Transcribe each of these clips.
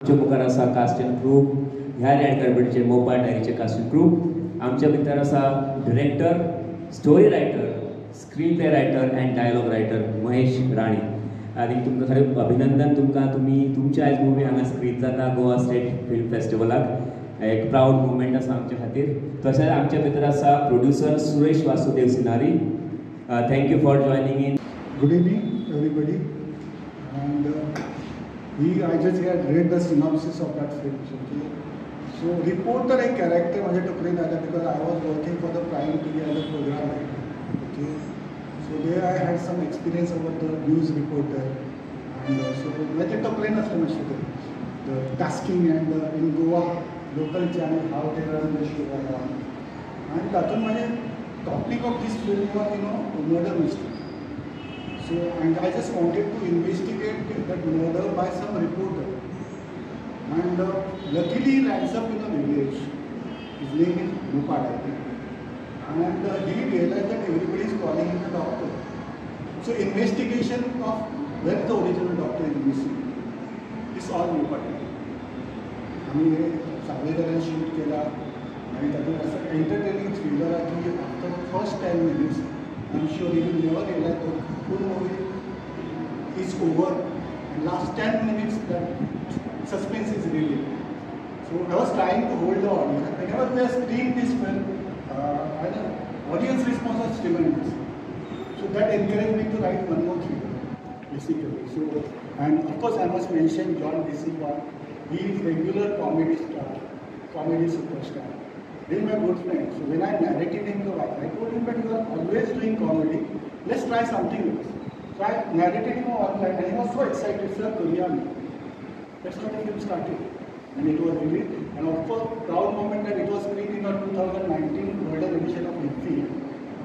आमच्या मुखार आसा कास्ट एंड क्रू ह्या रेड कार्पेटीचे मोबायल डायरीचे कास्ट एंड क्रू. आमच्या भितर आसा director, story writer, screenplay writer and dialogue writer Mahesh Rane. आनी तुमकां खरें अभिनंदन तुमी तुमची आयज मूवी हांगा स्क्रीन जाता गोवा स्टेट फिल्म फेस्टिवलाक. एक प्राऊड मुवमेंट आसा आमच्या खातीर. तशेंच आमच्या भितर आसा producer Suresh Vasudev Sinari. Thank you for joining in. Good evening, everybody. And I just read the synopsis of that film. Okay. So, reporter एक character माझ्या टोकरीत आला because I was working for the Prime TV as a program writer. Okay. So there I had some experience about the news reporter. And so माझ्या टोकरीत असलं माहिती the tasking and in Goa local channel how they run the show around. And तातून माझे topic of this film was murder mystery. So, and I just wanted to investigate that murder by some reporter. And luckily he lands up in a village. His name is Mupad, I think. And he realized that everybody is calling him a doctor. So investigation of where the original doctor is missing. It's all Mupad. आम्ही हे सगळेजण shoot केला आणि त्यातून असं entertaining thriller आहे की after first 10 minutes I'm sure you will never realize the full movie is over. And last 10 minutes, that suspense is really. So I was trying to hold the audience. Whenever we are screening this film, audience response was tremendous. So that encouraged me to write one more thriller, basically. So, and of course I must mention John D'Souza. He is regular comedy star, comedy superstar. He is my good friend. So when I narrated him the work, I told him that you are always doing comedy. Let's try something else. So I narrated him one line and he was so excited. Sir, Korean. That's how the film started. And it was released. And of course, proud moment that it was screened in our 2019 World edition of IFFI,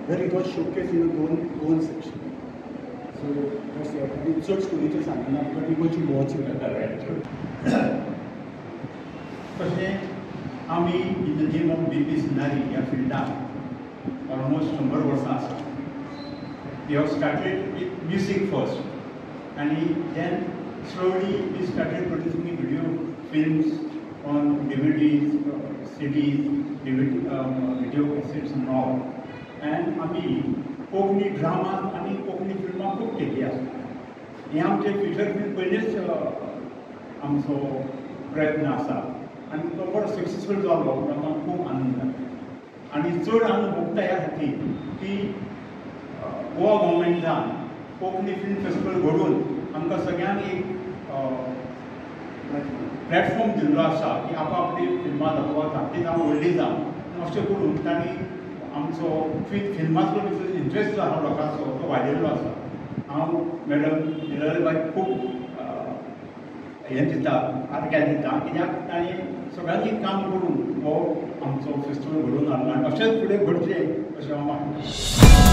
where it was showcased in a Goan section. So that's what. It's such story to सांगना, but people should watch it. आम्ही in the name of BP Sinari ह्या फिल्डात almost 100 वर्सां आसा. We have started with music first आनी then slowly we started producing video films on DVDs, CDs, video cassettes and all. And आमी Konkani dramas आनी कोंकणी फिल्मां खूब केल्ली आसा. हे आमचे फिचर फिल्म पयलेच आमचो प्रयत्न आसा आनी तो बरो सक्सेसफूल जालो. म्हाका खूब आनंद जाता आनी चड आनंद भोगता ह्या खातीर की गोवा गव्हर्मेंटान कोंकणी फिल्म फेस्टिवल घडोवन आमकां सगळ्यांक एक प्लॅटफॉर्म दिल्लो आसा की आपआपली फिल्मां दाखोवप, धाकटी जावं व्हडली जावं. अशें करून तांणी आमचो फिल्माचो इंट्रस्ट जो आसा लोकांचो तो वाडयल्लो आसा. हांव मॅडम निलयबाई खूब हें दिता, आर्ग्या दिता, कित्याक ताणें सगळ्यांनी काम करून हो आमचो फेस्टिवल घडोवन हाडला आनी अशेंच फुडें घडचें अशें हांव मागता.